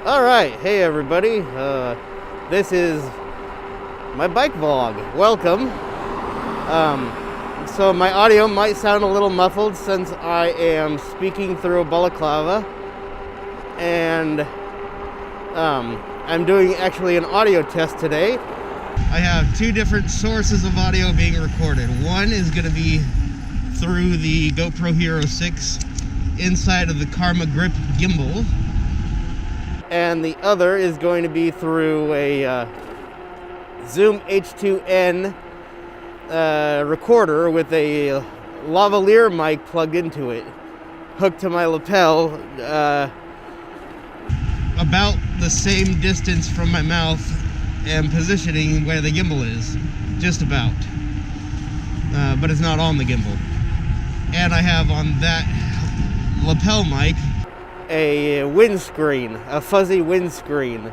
Alright, hey everybody, this is my bike vlog. Welcome. So my audio might sound a little muffled since I am speaking through a balaclava, and I'm doing actually an audio test today. I have two different sources of audio being recorded. One is going to be through the GoPro Hero 6 inside of the Karma Grip gimbal, and the other is going to be through a Zoom H2N recorder with a lavalier mic plugged into it, hooked to my lapel, about the same distance from my mouth and positioning where the gimbal is, just about, but it's not on the gimbal. And I have on that lapel mic a windscreen, a fuzzy windscreen,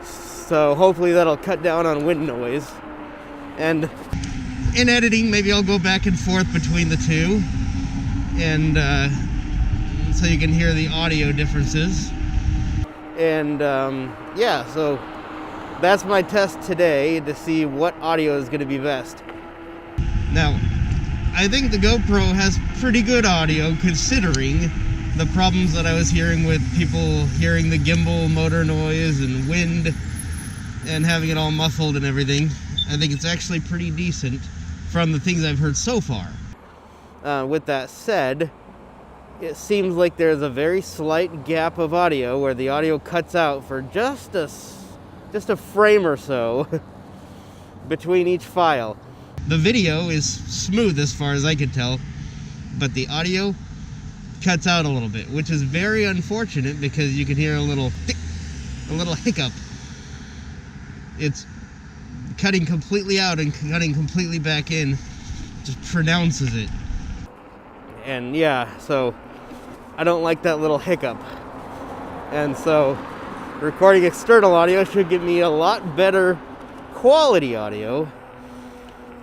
so hopefully that'll cut down on wind noise. And in editing, maybe I'll go back and forth between the two, and so you can hear the audio differences. And yeah, so that's my test today to see what audio is going to be best. Now, I think the GoPro has pretty good audio considering the problems that I was hearing with people hearing the gimbal motor noise and wind and having it all muffled and everything. I think it's actually pretty decent from the things I've heard so far. With that said, it seems like there's a very slight gap of audio where the audio cuts out for just a frame or so between each file. The video is smooth as far as I could tell, but the audio cuts out a little bit, which is very unfortunate because you can hear a little hiccup. It's cutting completely out and cutting completely back in, just pronounces it. And yeah, so I don't like that little hiccup. And so recording external audio should give me a lot better quality audio,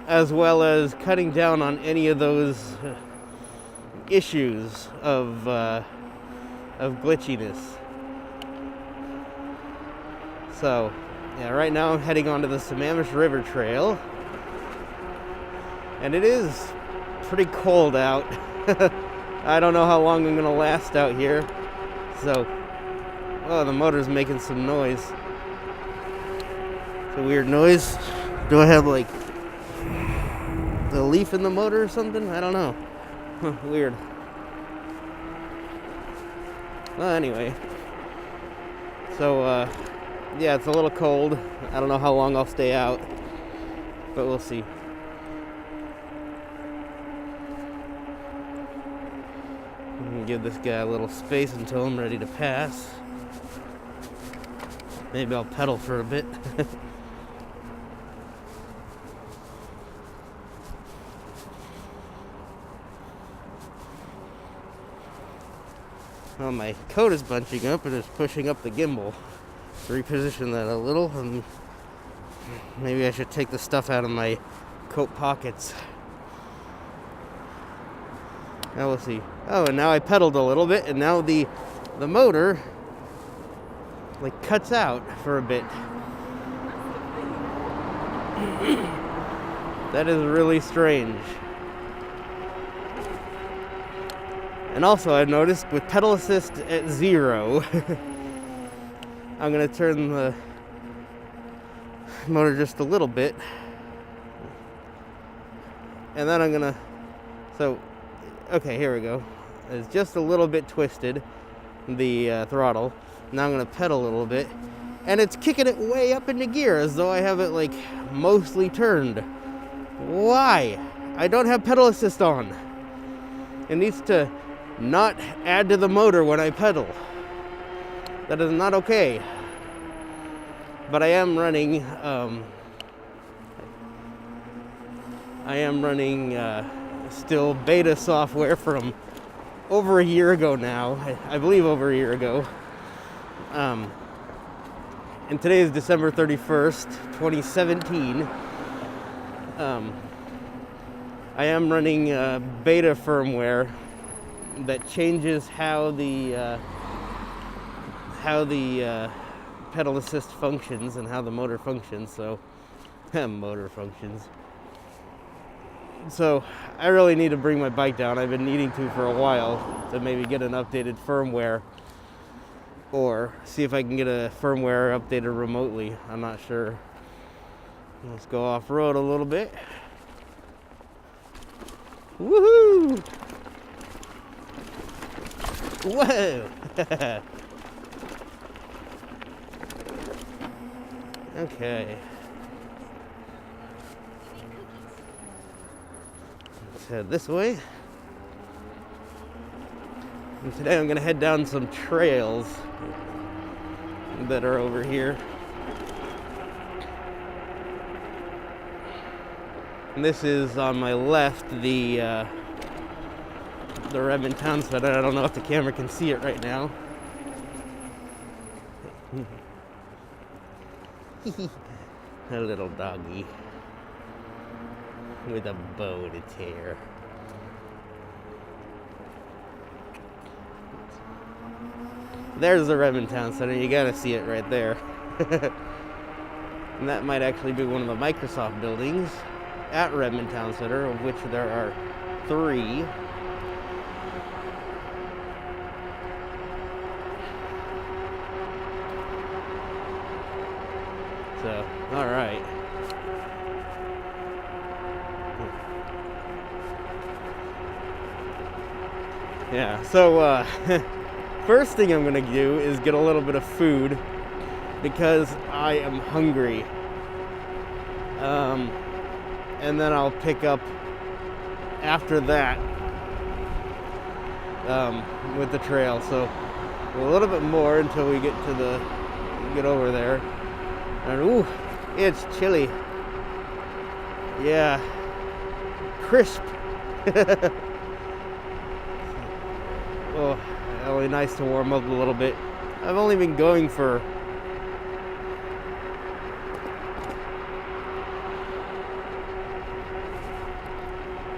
as well as cutting down on any of those issues of glitchiness. So yeah, right now I'm heading onto the Sammamish River Trail, and it is pretty cold out. I don't know how long I'm gonna last out here. So, oh, the motor's making some noise. It's a weird noise. Do I have like the leaf in the motor or something? I don't know. Weird. Well, anyway. So, yeah, it's a little cold. I don't know how long I'll stay out, but we'll see. I'm gonna give this guy a little space until I'm ready to pass. Maybe I'll pedal for a bit. Well, my coat is bunching up and it's pushing up the gimbal. Reposition that a little, and maybe I should take the stuff out of my coat pockets. Now we'll see. Oh, and now I pedaled a little bit, and now the motor like cuts out for a bit. That is really strange. And also, I've noticed with pedal assist at 0, I'm going to turn the motor just a little bit. And then I'm going to... So, okay, here we go. It's just a little bit twisted, the throttle. Now I'm going to pedal a little bit. And it's kicking it way up into gear as though I have it, like, mostly turned. Why? I don't have pedal assist on. It needs to not add to the motor when I pedal. That is not okay. But I am running still beta software from over a year ago now. I believe over a year ago. And today is December 31st, 2017. I am running beta firmware that changes how how the pedal assist functions and how the motor functions. So, motor functions. So, I really need to bring my bike down. I've been needing to for a while to maybe get an updated firmware or see if I can get a firmware updated remotely. I'm not sure. Let's go off-road a little bit. Woohoo! Whoa! Okay. Let's head this way. And today I'm going to head down some trails that are over here. And this is on my left, the Redmond Town Center. I don't know if the camera can see it right now. A little doggy with a bow to tear. There's the Redmond Town Center. You gotta see it right there. And that might actually be one of the Microsoft buildings at Redmond Town Center, of which there are 3. So, all right. Yeah, so first thing I'm gonna do is get a little bit of food because I am hungry. And then I'll pick up after that with the trail. So a little bit more until we get over there. And ooh, it's chilly. Yeah, crisp. Oh, really nice to warm up a little bit. I've only been going for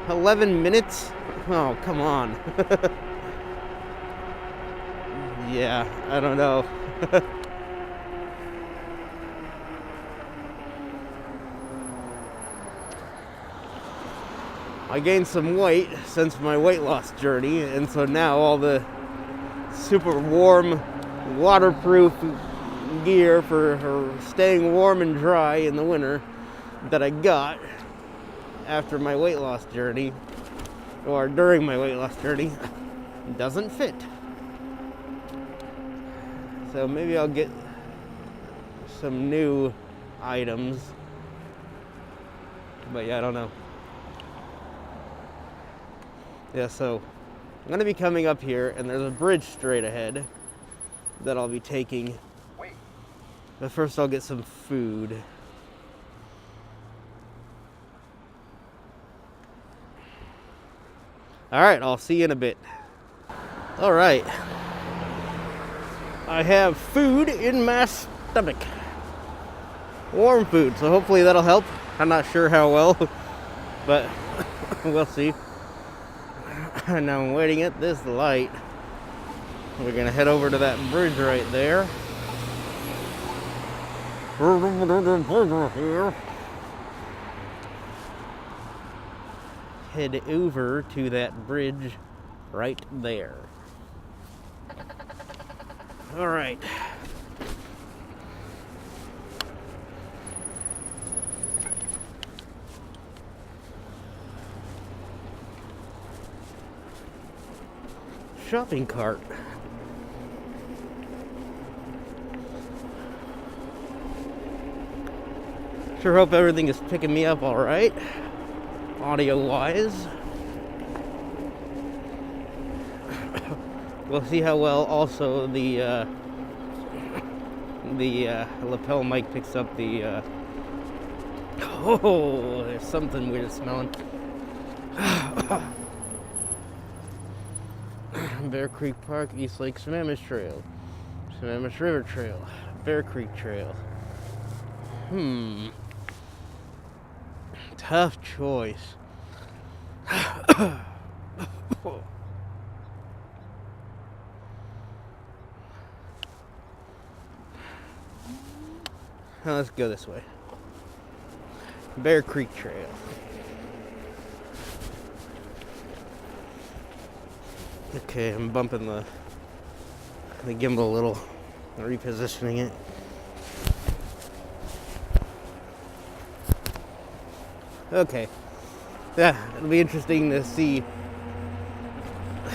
$11 Oh, come on. Yeah, I don't know. I gained some weight since my weight loss journey, and so now all the super warm, waterproof gear for staying warm and dry in the winter that I got after my weight loss journey, or during my weight loss journey, doesn't fit. So maybe I'll get some new items. But yeah, I don't know. Yeah, so I'm going to be coming up here, and there's a bridge straight ahead that I'll be taking. But first I'll get some food. Alright, I'll see you in a bit. Alright. I have food in my stomach. Warm food, so hopefully that'll help. I'm not sure how well, but we'll see. And now I'm waiting at this light. We're gonna head over to that bridge right there. Head over to that bridge right there. All right. Shopping cart. Sure hope everything is picking me up all right, audio-wise. We'll see how well also the lapel mic picks up the. Oh, there's something weird smelling. Bear Creek Park, East Lake Sammamish Trail, Sammamish River Trail, Bear Creek Trail. Tough choice. let's go this way. Bear Creek Trail. Okay, I'm bumping the gimbal a little, repositioning it. Okay, yeah, it'll be interesting to see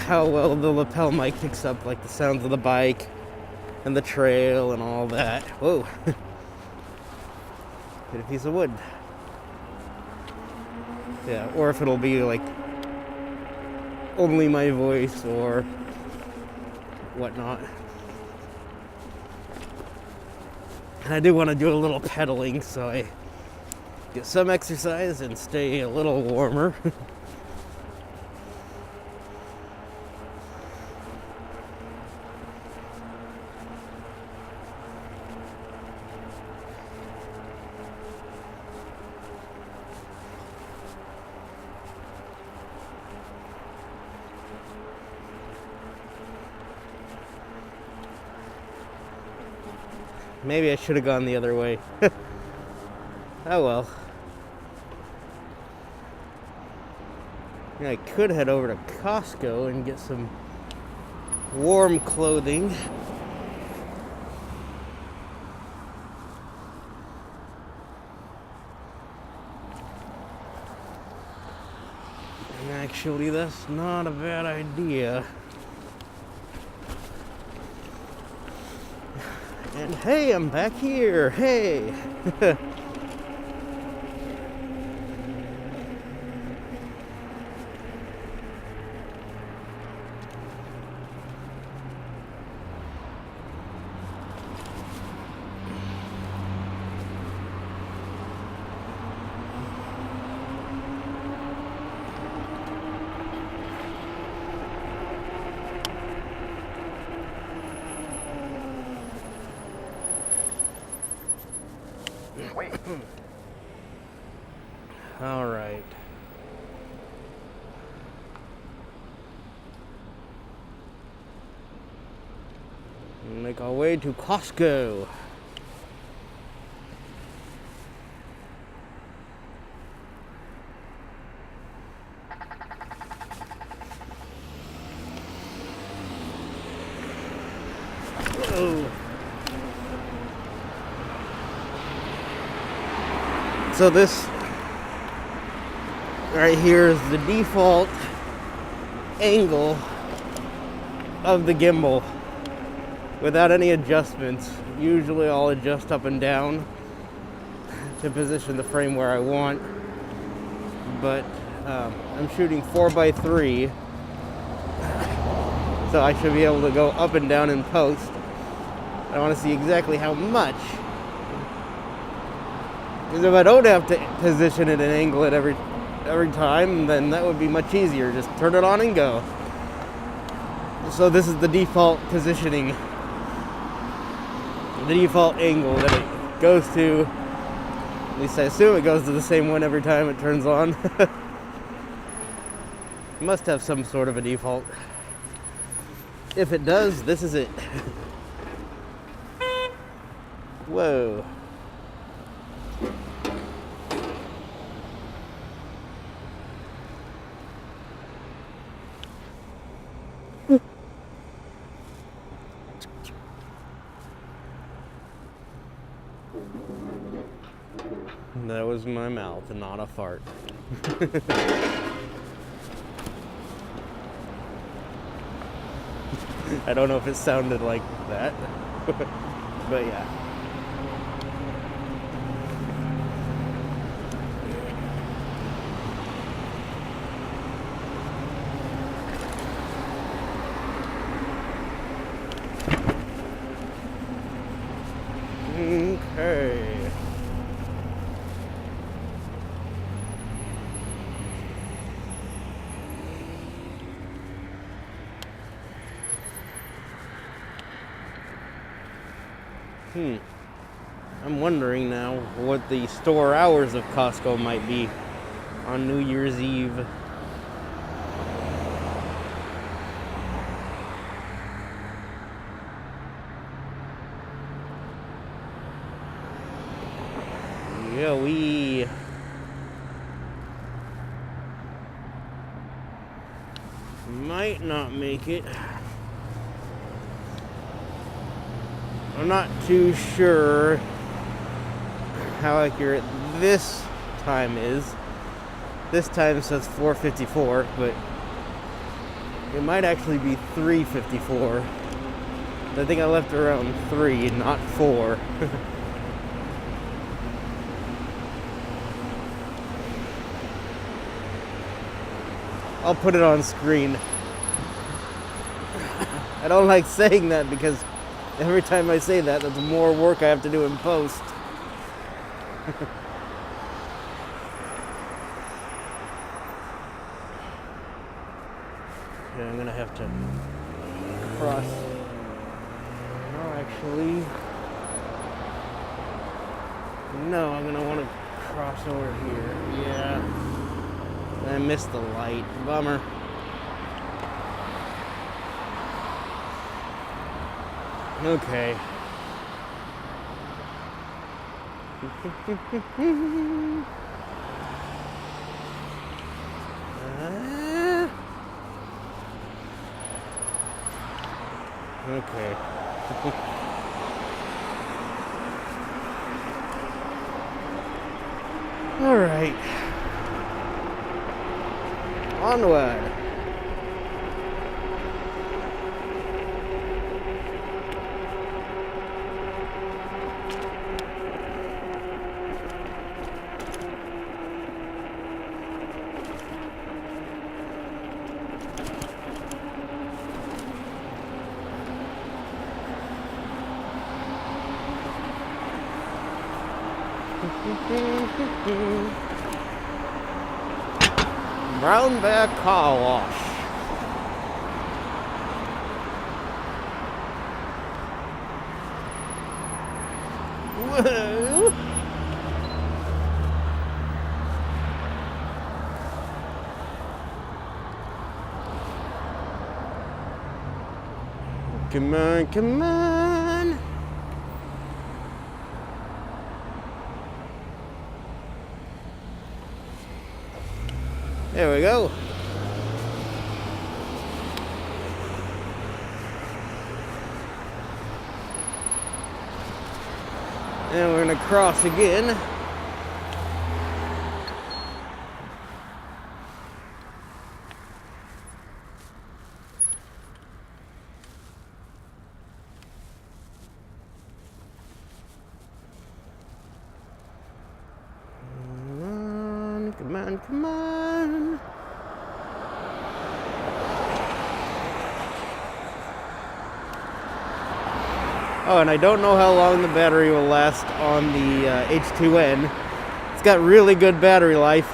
how well the lapel mic picks up, like the sounds of the bike and the trail and all that. Whoa. Hit a piece of wood. Yeah, or if it'll be like only my voice or whatnot. And I do want to do a little pedaling so I get some exercise and stay a little warmer. Maybe I should have gone the other way. Oh well. I could head over to Costco and get some warm clothing. Actually, that's not a bad idea. And hey, I'm back here. Hey. All right. Make our way to Costco. Whoa. So this right here is the default angle of the gimbal without any adjustments. Usually I'll adjust up and down to position the frame where I want, but I'm shooting 4x3, so I should be able to go up and down in post. I want to see exactly how much. Because if I don't have to position it and angle it every time, then that would be much easier. Just turn it on and go. So this is the default positioning, the default angle that it goes to. At least I assume it goes to the same one every time it turns on. It must have some sort of a default. If it does, this is it. Whoa. That was my mouth and not a fart. I don't know if it sounded like that, but yeah. Okay. I'm wondering now what the store hours of Costco might be on New Year's Eve. Yeah, we might not make it. I'm not too sure how accurate this time is. This time says 4:54, but it might actually be 3:54. I think I left around 3, not 4. I'll put it on screen. I don't like saying that because every time I say that, that's more work I have to do in post. Okay, I'm gonna have to cross. No, actually, no, I'm gonna want to cross over here. Yeah, I missed the light. Bummer. Okay. Okay. All right. Onward. Brown Bear Car Wash. Whoa. Come on, come on. There we go. And we're going to cross again. Come on, come on. Oh, and I don't know how long the battery will last on the H2N. It's got really good battery life.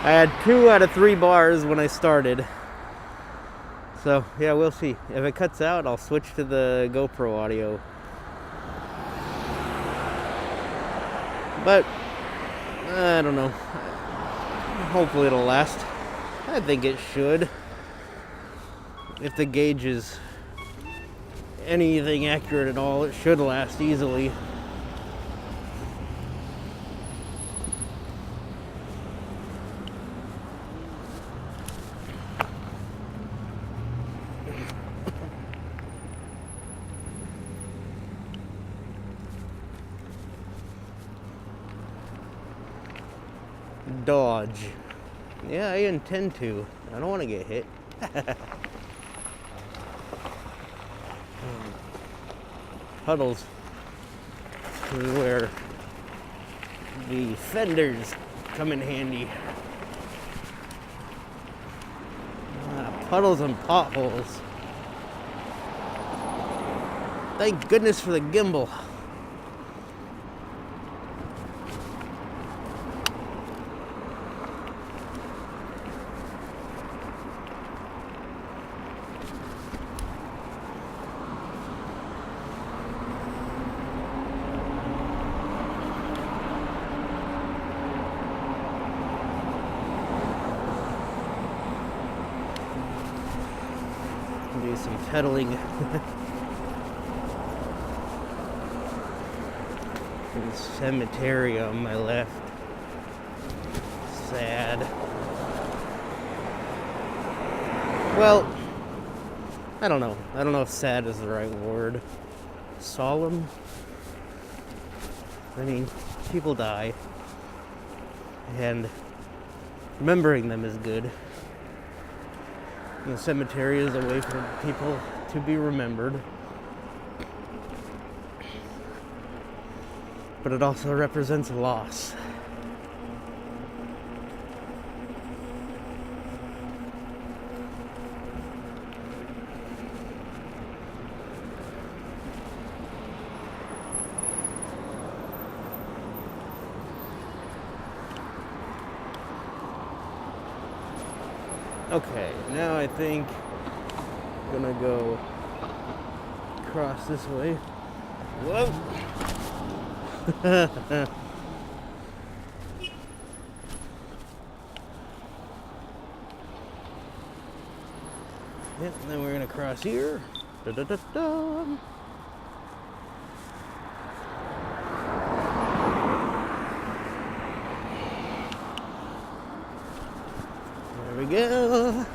I had 2 out of 3 bars when I started. So, yeah, we'll see. If it cuts out, I'll switch to the GoPro audio. But, I don't know. Hopefully it'll last. I think it should. If the gauge is anything accurate at all, it should last easily. Dodge. Yeah, I intend to. I don't want to get hit. Puddles is where the fenders come in handy. Puddles and potholes. Thank goodness for the gimbal. Do some pedaling. And cemetery on my left. Sad. Well, I don't know. I don't know if sad is the right word. Solemn? I mean, people die. And remembering them is good. And the cemetery is a way for people to be remembered. But it also represents loss. Okay, now I think I'm gonna go across this way. Whoa! Yep, and then we're gonna cross here. Da-da-da-da. There we go.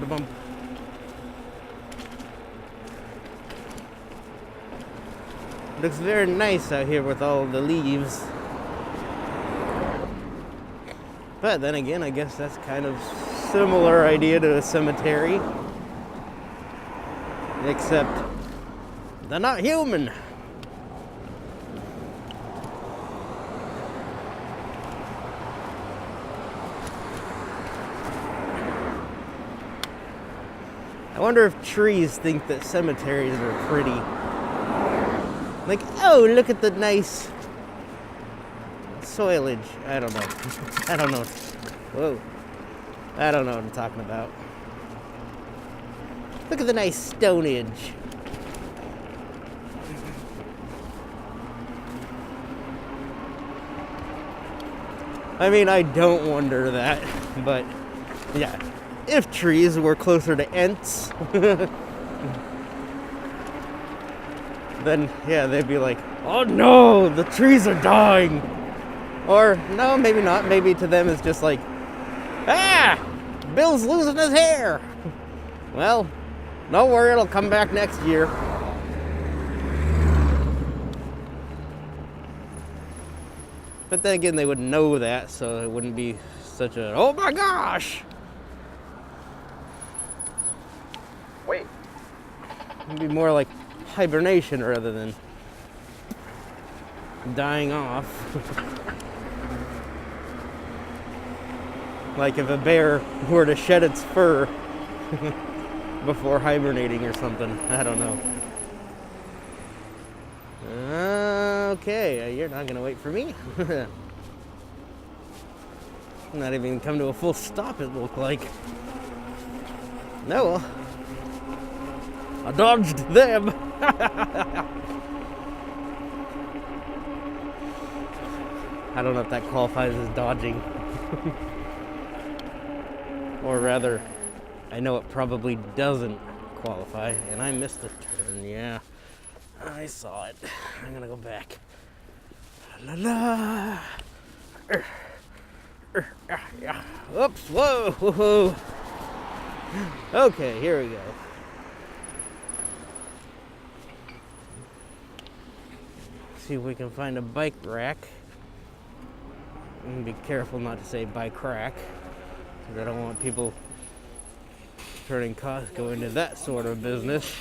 Bump. Looks very nice out here with all the leaves. But then again, I guess that's kind of similar idea to a cemetery. Except they're not human. I wonder if trees think that cemeteries are pretty. Like, oh, look at the nice foliage. I don't know. I don't know. Whoa. I don't know what I'm talking about. Look at the nice stonage. I mean, I don't wonder that, but yeah. If trees were closer to ents, then yeah, they'd be like, oh no, the trees are dying. Or no, maybe not. Maybe to them it's just like, ah, Bill's losing his hair. Well, don't worry, it'll come back next year. But then again, they would know that, so it wouldn't be such a, oh my gosh. Wait. It'd be more like hibernation rather than dying off. Like if a bear were to shed its fur before hibernating or something. I don't know. Okay, you're not gonna wait for me. Not even come to a full stop, it looked like. No, well, I dodged them. I don't know if that qualifies as dodging. Or rather, I know it probably doesn't qualify, and I missed the turn, yeah. I saw it. I'm gonna go back. La la. Oops, whoa. Okay, here we go. See if we can find a bike rack. And be careful not to say bike rack, because I don't want people turning Costco into that sort of business.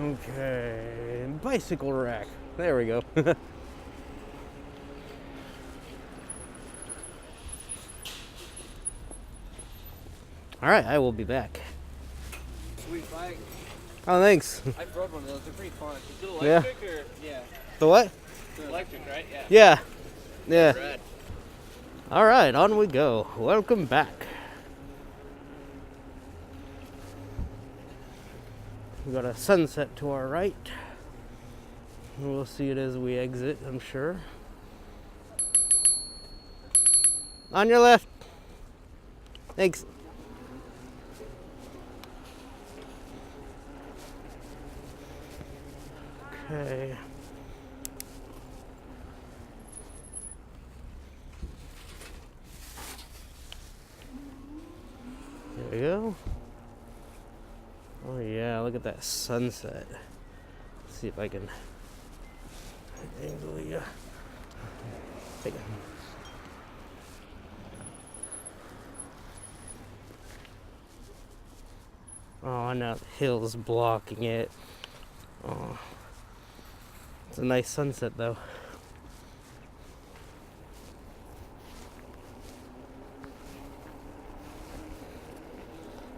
Okay, bicycle rack. There we go. All right, I will be back. Sweet bike. Oh, thanks. I rode one of those. They're pretty fun. Is it electric or? Yeah. The what? It's electric, right? Yeah. Yeah. Yeah. Rad. All right, on we go. Welcome back. We got a sunset to our right. We'll see it as we exit, I'm sure. On your left. Thanks. Okay. There we go. Oh yeah, look at that sunset. Let's see if I can angle you. Take it. Oh, now the hill's blocking it. Oh, it's a nice sunset though.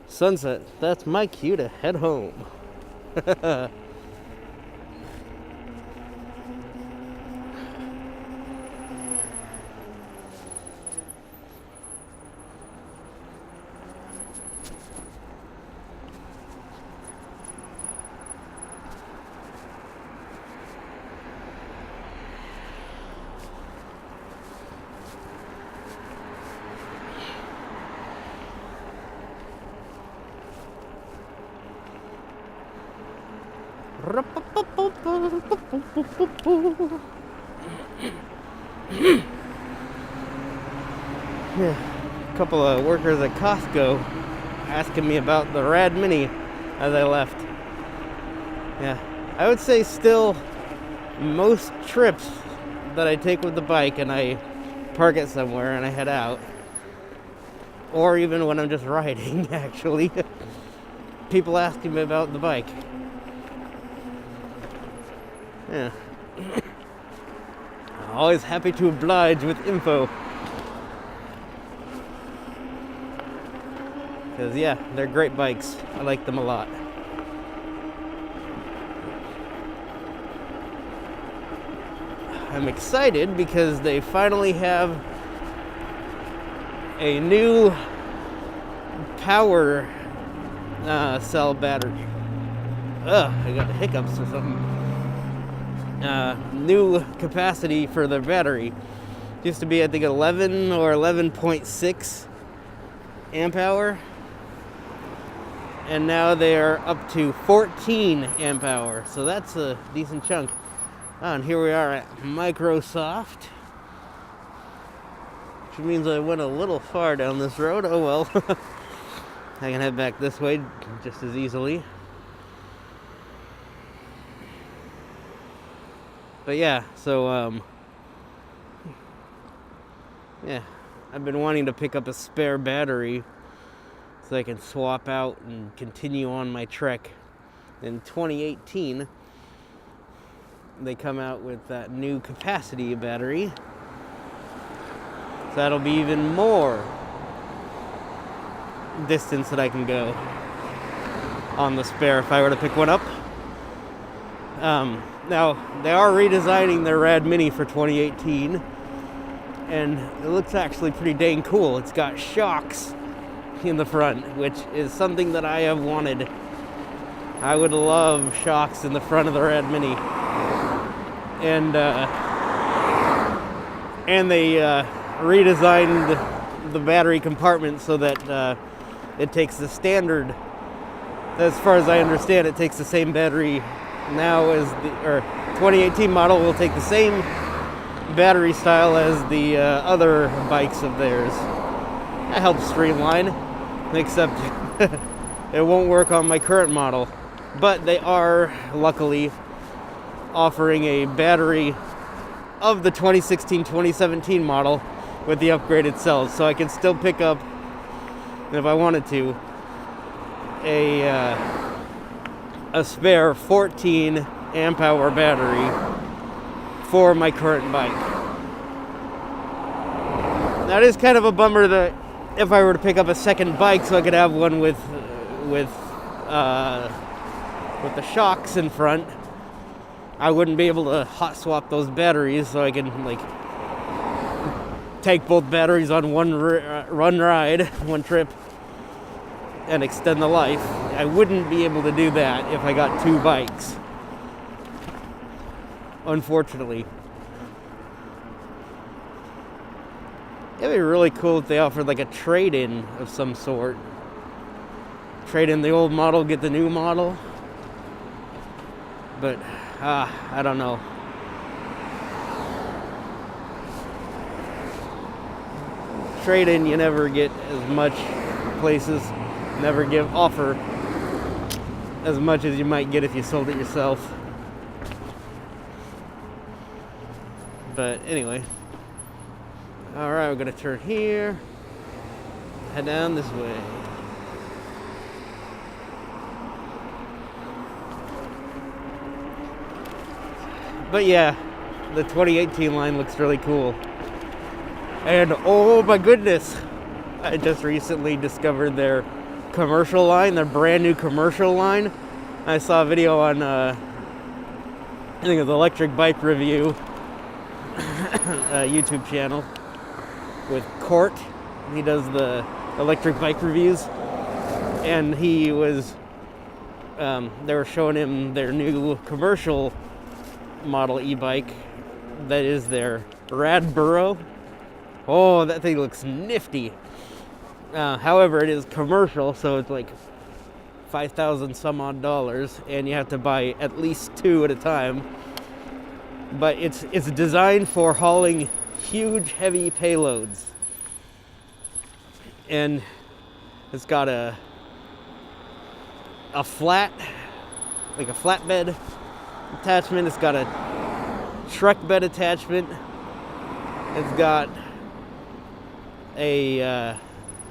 Sunset, that's my cue to head home. Yeah, a couple of workers at Costco asking me about the Rad Mini as I left. Yeah, I would say still most trips that I take with the bike and I park it somewhere and I head out, or even when I'm just riding, actually, people asking me about the bike. Yeah. Always happy to oblige with info. Because, yeah, they're great bikes. I like them a lot. I'm excited because they finally have a new power cell battery. I got the hiccups or something. New capacity for the battery. Used to be, I think, 11 or 11.6 amp hour. And now they are up to 14 amp hour. So that's a decent chunk. And here we are at Microsoft. Which means I went a little far down this road. Oh well. I can head back this way just as easily. But yeah, so yeah, I've been wanting to pick up a spare battery so I can swap out and continue on my trek. In 2018, they come out with that new capacity battery. So that'll be even more distance that I can go on the spare if I were to pick one up. Now, they are redesigning their Rad Mini for 2018, and it looks actually pretty dang cool. It's got shocks in the front, which is something that I have wanted. I would love shocks in the front of the Rad Mini. And they redesigned the battery compartment so that it takes the standard, as far as I understand, it takes the same battery now as the 2018 model will take the same battery style as the other bikes of theirs. That helps streamline, except it won't work on my current model. But they are luckily offering a battery of the 2016-2017 model with the upgraded cells, so I can still pick up, if I wanted to, a spare 14 amp hour battery for my current bike. That is kind of a bummer that if I were to pick up a second bike so I could have one with the shocks in front, I wouldn't be able to hot swap those batteries, so I can take both batteries on one ride, one trip, and extend the life. I wouldn't be able to do that if I got 2 bikes, unfortunately. It'd be really cool if they offered like a trade-in of some sort. Trade in the old model, get the new model. But, I don't know. Trade-in, you never get as much. Places never offer as much as you might get if you sold it yourself. But anyway. Alright, we're gonna turn here. Head down this way. But yeah, the 2018 line looks really cool. And oh my goodness, I just recently discovered their commercial line, their brand new commercial line. I saw a video on, I think it was Electric Bike Review YouTube channel with Court. He does the electric bike reviews. And he was, they were showing him their new commercial model e-bike. That is their RadBurro. Oh, that thing looks nifty. However, it is commercial, so it's like $5,000 some odd dollars, and you have to buy at least 2 at a time. But it's designed for hauling huge, heavy payloads, and it's got a flat, like a flatbed attachment. It's got a truck bed attachment. It's got a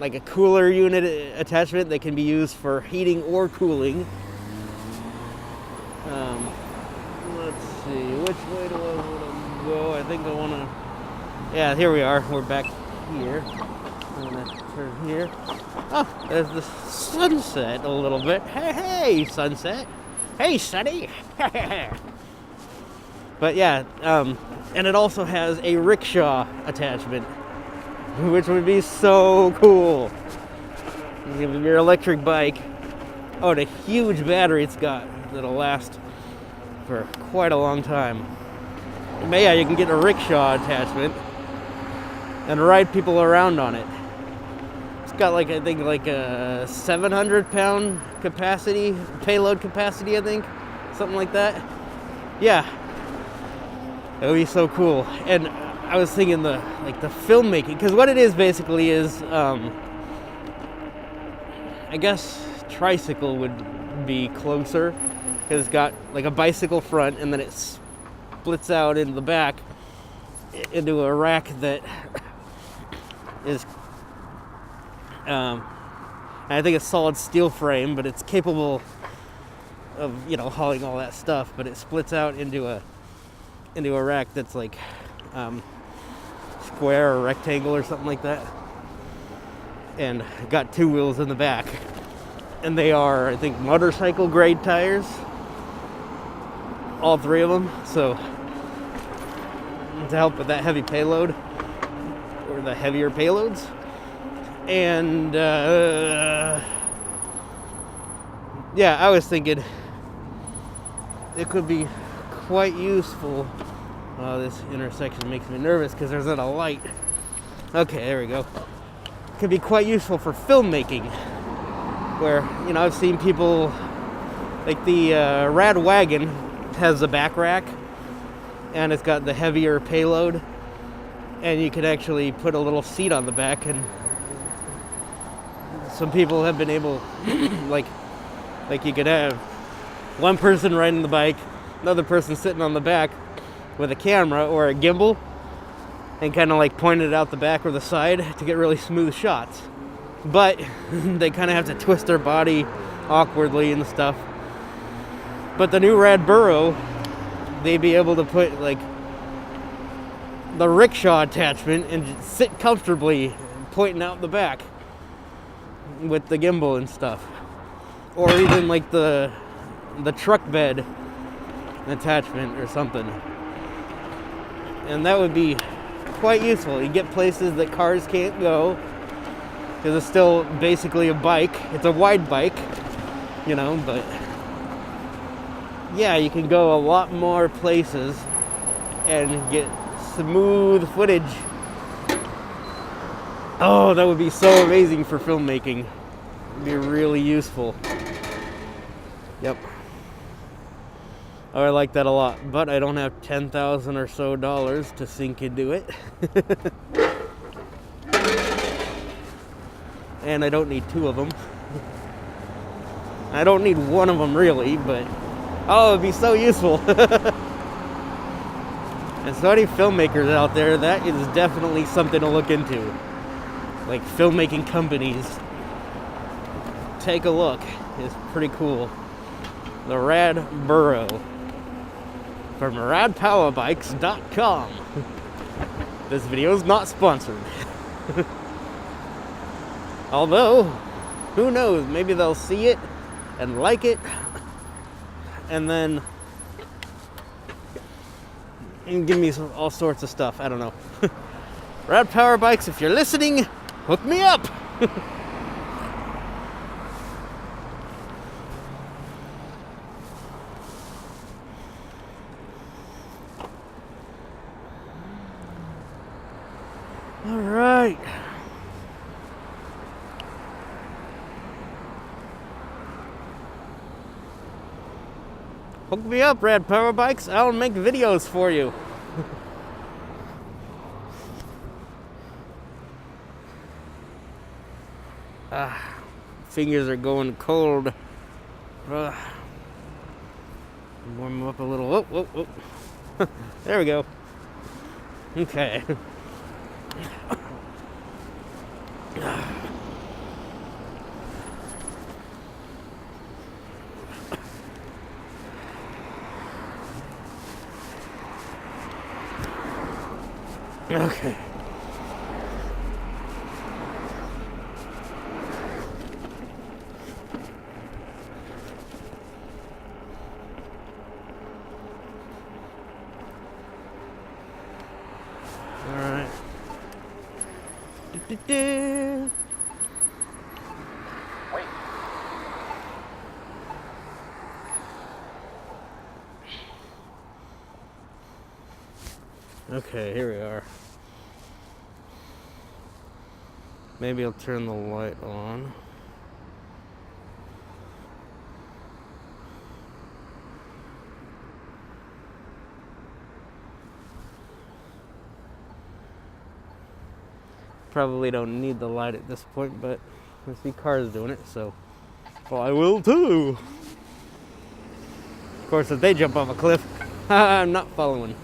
like a cooler unit attachment that can be used for heating or cooling. Let's see, which way do I want to go? I think I want to, yeah, here we are. We're back here. I'm going to turn here. Oh, there's the sunset a little bit. Hey, sunset. Hey, sunny. But yeah, and it also has a rickshaw attachment, which would be so cool. Your electric bike. Oh, and a huge battery it's got that'll last for quite a long time. But yeah, you can get a rickshaw attachment and ride people around on it. It's got like, I think like a 700-pound capacity, payload capacity, I think, something like that. Yeah, it would be so cool. And I was thinking the filmmaking, because what it is basically is, I guess tricycle would be closer, because it's got like a bicycle front, and then it splits out into the back into a rack that is, I think it's solid steel frame, but it's capable of, hauling all that stuff. But it splits out into a rack that's like square or rectangle or something like that, and got 2 wheels in the back, and they are, I think, motorcycle grade tires, all 3 of them, so to help with that heavy payload, or the heavier payloads. And yeah, I was thinking it could be quite useful. Oh, this intersection makes me nervous because there's not a light. Okay, there we go. Could be quite useful for filmmaking, where, I've seen people, like the Rad wagon has a back rack, and it's got the heavier payload, and you could actually put a little seat on the back, and some people have been able, like you could have one person riding the bike, another person sitting on the back with a camera or a gimbal, and kind of like point it out the back or the side to get really smooth shots. But they kind of have to twist their body awkwardly and stuff. But the new RadBurro, they'd be able to put like the rickshaw attachment and just sit comfortably pointing out the back with the gimbal and stuff. Or even like the truck bed attachment or something. And that would be quite useful. You get places that cars can't go, because it's still basically a bike. It's a wide bike, you know, but yeah, you can go a lot more places and get smooth footage. Oh, that would be so amazing for filmmaking. It'd be really useful. Yep. Oh, I like that a lot, but I don't have $10,000 or so to sink into it. And I don't need two of them. I don't need one of them really, but oh, it'd be so useful. And so any filmmakers out there, that is definitely something to look into. Like filmmaking companies. Take a look. It's pretty cool. The RadBurro from radpowerbikes.com. This video is not sponsored. Although, who knows, maybe they'll see it and like it and then give me all sorts of stuff. I don't know. Rad Power Bikes, if you're listening, hook me up. All right. Hook me up, Rad Power Bikes. I'll make videos for you. Fingers are going cold. Warm them up a little. Whoop, whoop, whoop. There we go. Okay. Okay. All right. Wait. Okay, here we are. Maybe I'll turn the light on. Probably don't need the light at this point, but I see cars doing it, so well, I will too. Of course, if they jump off a cliff, I'm not following.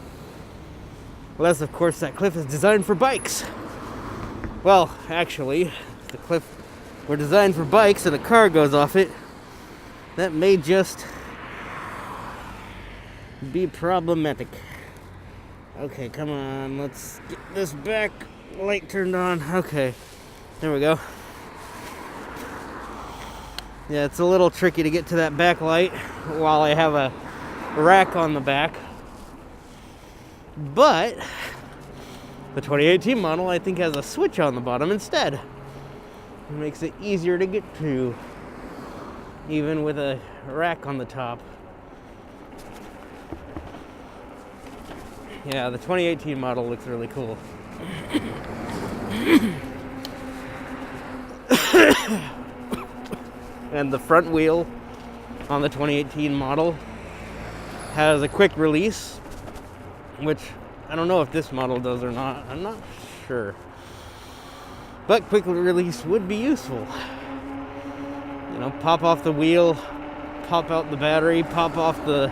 Unless, of course, that cliff is designed for bikes. Well, actually, if the cliff were designed for bikes and a car goes off it, that may just be problematic. Okay, come on, let's get this back light turned on. Okay, there we go. Yeah, it's a little tricky to get to that back light while I have a rack on the back. But the 2018 model, I think, has a switch on the bottom instead. It makes it easier to get to, even with a rack on the top. Yeah, the 2018 model looks really cool. And the front wheel on the 2018 model has a quick release, which I don't know if this model does or not. I'm not sure. But quick release would be useful. You know, pop off the wheel, pop out the battery, pop off the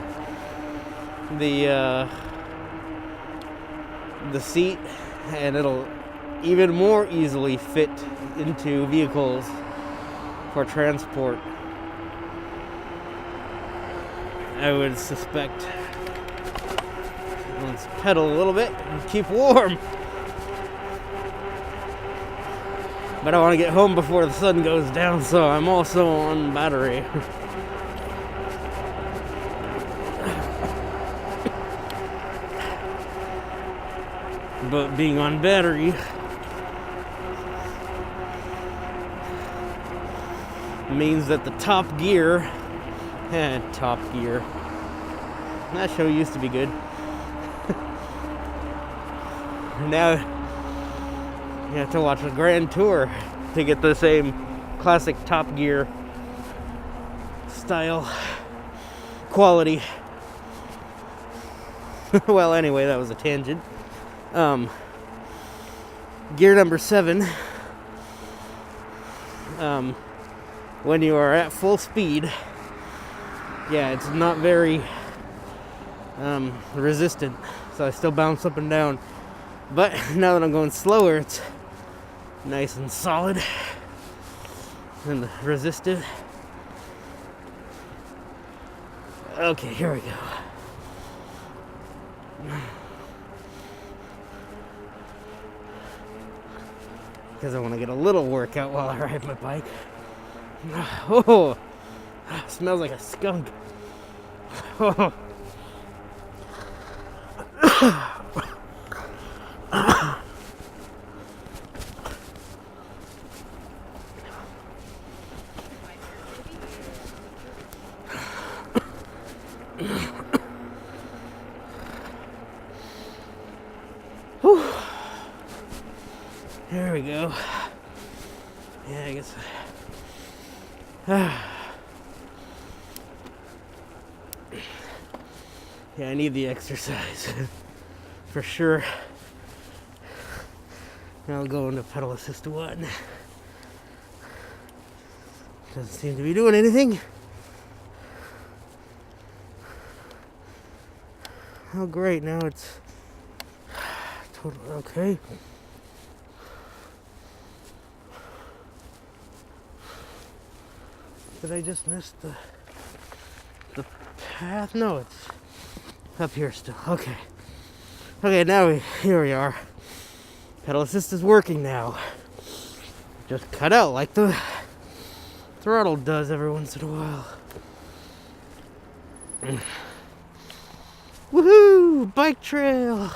seat, and it'll even more easily fit into vehicles for transport, I would suspect. Let's pedal a little bit and keep warm. But I want to get home before the sun goes down, so I'm also on battery. But being on battery means that the top gear, that show used to be good. Now you have to watch a Grand Tour to get the same classic Top Gear style quality. Well, anyway, that was a tangent. Gear number 7. When you are at full speed, yeah, it's not very resistant, so I still bounce up and down. But now that I'm going slower, it's nice and solid and resistive. Okay, here we go. Because I want to get a little workout while I ride my bike. Oh, smells like a skunk. Oh. There we go. Yeah, I guess. Yeah, I need the exercise for sure. I'll go into pedal assist 1. Doesn't seem to be doing anything. Oh, great! Now it's totally okay. Did I just miss the path? No, it's up here still. Okay. Okay, now here we are. Pedal assist is working now. Just cut out like the throttle does every once in a while. Woohoo! Bike trail!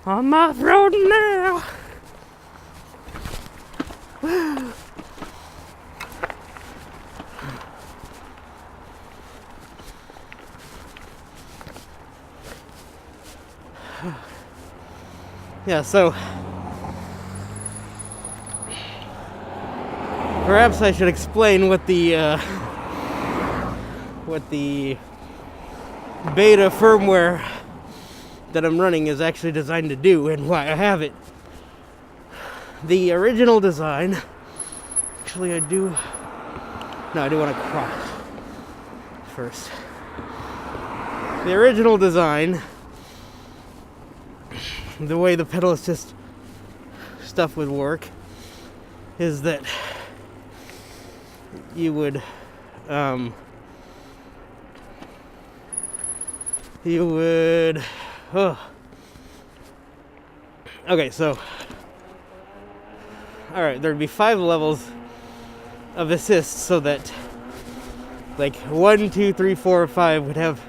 I'm off-roading now! Woo! Yeah, so perhaps I should explain what the beta firmware that I'm running is actually designed to do and why I have it. The original design, actually I do want to cross first. The original design, the way the pedal assist stuff would work is that you would okay, so alright, there'd be 5 levels of assist so that like 1, 2, 3, 4, 5 would have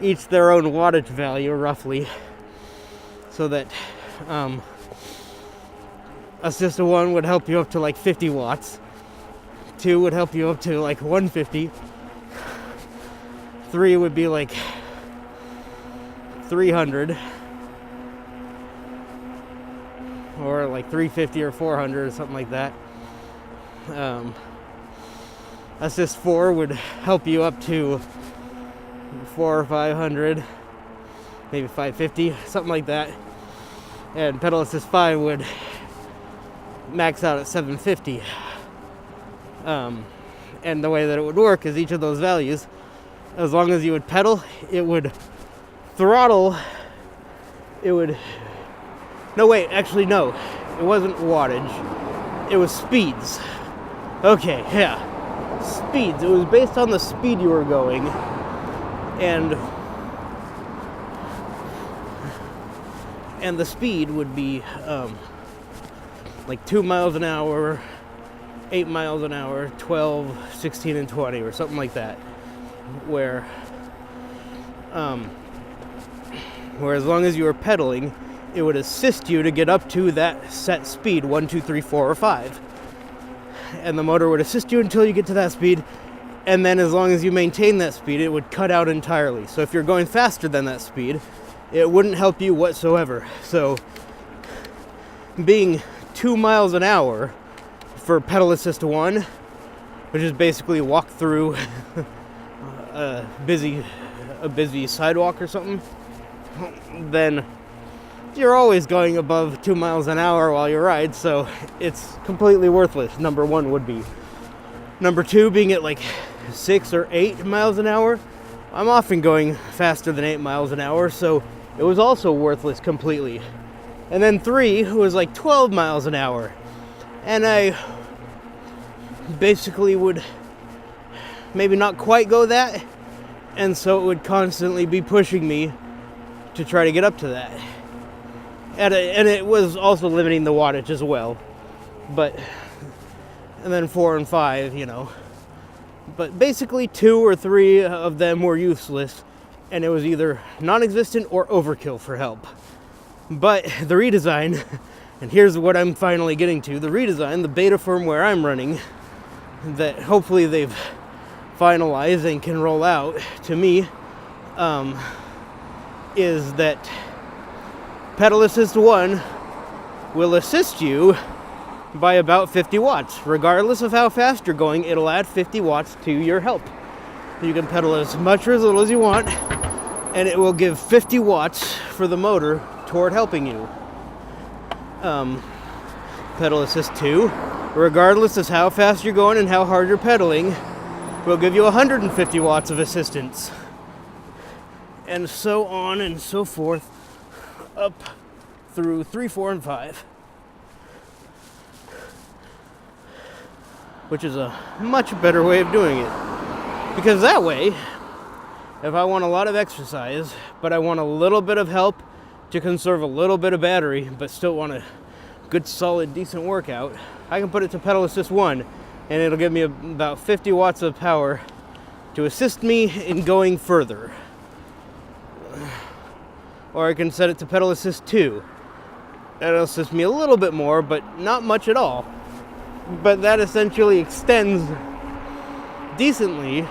each their own wattage value roughly, so that assist 1 would help you up to like 50 watts, 2 would help you up to like 150, 3 would be like 300, or like 350 or 400 or something like that. Assist 4 would help you up to 400 or 500, maybe 550, something like that. And pedal assist 5 would max out at 750. And the way that it would work is each of those values, as long as you would pedal, it would throttle, it wasn't wattage, it was speeds. Okay, yeah, speeds. It was based on the speed you were going, and the speed would be like 2 miles an hour, 8 miles an hour, 12, 16, and 20, or something like that, where where as long as you were pedaling, it would assist you to get up to that set speed, 1, 2, 3, 4, or 5. And the motor would assist you until you get to that speed, and then as long as you maintain that speed, it would cut out entirely. So if you're going faster than that speed, it wouldn't help you whatsoever. So being 2 miles an hour for pedal assist 1, which is basically walk through a busy sidewalk or something, then you're always going above 2 miles an hour while you ride, so it's completely worthless. Number 1 would be. Number 2, being at like 6 or 8 miles an hour, I'm often going faster than 8 miles an hour, so it was also worthless completely. And then 3 was like 12 miles an hour, and I basically would maybe not quite go that, and so it would constantly be pushing me to try to get up to that. And it was also limiting the wattage as well. And then 4 and 5, you know. But basically 2 or 3 of them were useless, and it was either non-existent or overkill for help. But the redesign, and here's what I'm finally getting to, the redesign, the beta firmware I'm running, that hopefully they've finalized and can roll out to me, is that pedal assist 1 will assist you by about 50 watts. Regardless of how fast you're going, it'll add 50 watts to your help. You can pedal as much or as little as you want, and it will give 50 watts for the motor toward helping you. Pedal assist 2, regardless of how fast you're going and how hard you're pedaling, will give you 150 watts of assistance. And so on and so forth, up through 3, 4, and 5. Which is a much better way of doing it. Because that way, if I want a lot of exercise, but I want a little bit of help to conserve a little bit of battery, but still want a good, solid, decent workout, I can put it to pedal assist 1, and it'll give me about 50 watts of power to assist me in going further. Or I can set it to pedal assist 2. That'll assist me a little bit more, but not much at all. But that essentially extends decently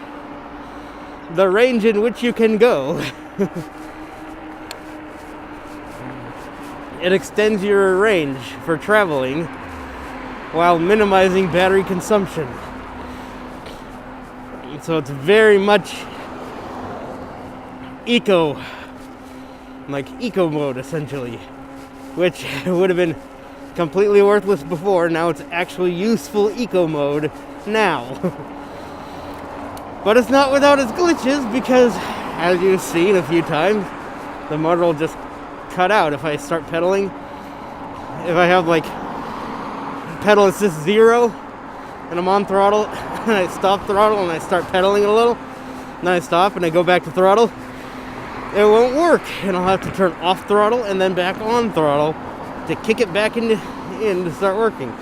the range in which you can go. It extends your range for traveling while minimizing battery consumption. So it's very much eco mode essentially, which would have been completely worthless before. Now it's actually useful eco mode now. But it's not without its glitches, because as you've seen a few times, the motor will just cut out if I start pedaling. If I have like pedal assist 0 and I'm on throttle and I stop throttle and I start pedaling a little, and I stop and I go back to throttle, it won't work, and I'll have to turn off throttle and then back on throttle to kick it back in to start working.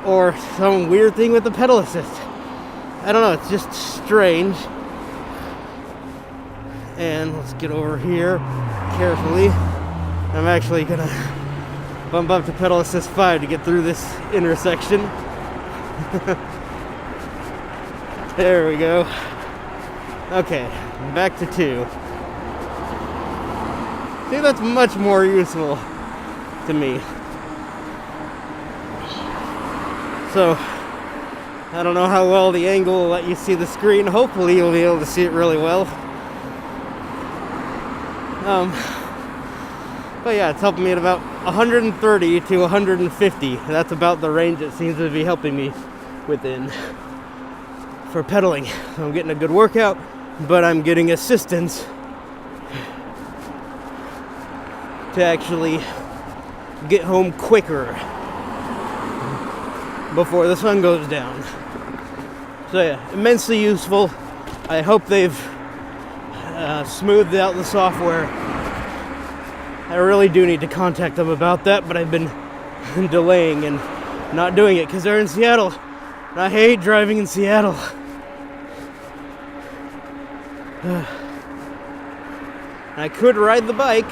Or some weird thing with the pedal assist. I don't know, it's just strange. And let's get over here carefully. I'm actually gonna bump up to pedal assist 5 to get through this intersection. There we go. Okay, back to 2. See, that's much more useful to me. So, I don't know how well the angle will let you see the screen. Hopefully you'll be able to see it really well. But yeah, it's helping me at about 130 to 150. That's about the range it seems to be helping me within for pedaling. So I'm getting a good workout, but I'm getting assistance to actually get home quicker before the sun goes down. So yeah, immensely useful. I hope they've smoothed out the software. I really do need to contact them about that, but I've been delaying and not doing it because they're in Seattle. And I hate driving in Seattle. I could ride the bike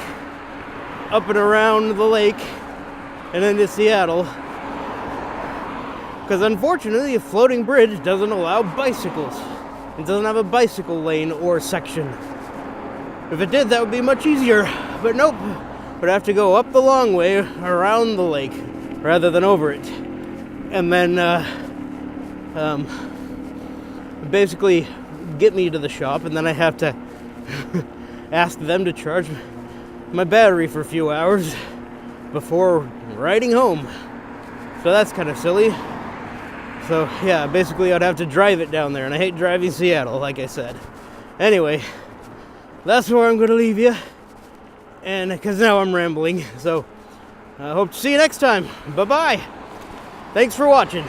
up and around the lake and into Seattle. Because unfortunately, a floating bridge doesn't allow bicycles. It doesn't have a bicycle lane or section. If it did, that would be much easier. But nope. Would have to go up the long way around the lake rather than over it. And then basically get me to the shop, and then I have to ask them to charge my battery for a few hours before riding home. So that's kind of silly. So yeah, basically I'd have to drive it down there, and I hate driving Seattle, like I said. Anyway, that's where I'm going to leave you, and because now I'm rambling. So I hope to see you next time. Bye-bye. Thanks for watching.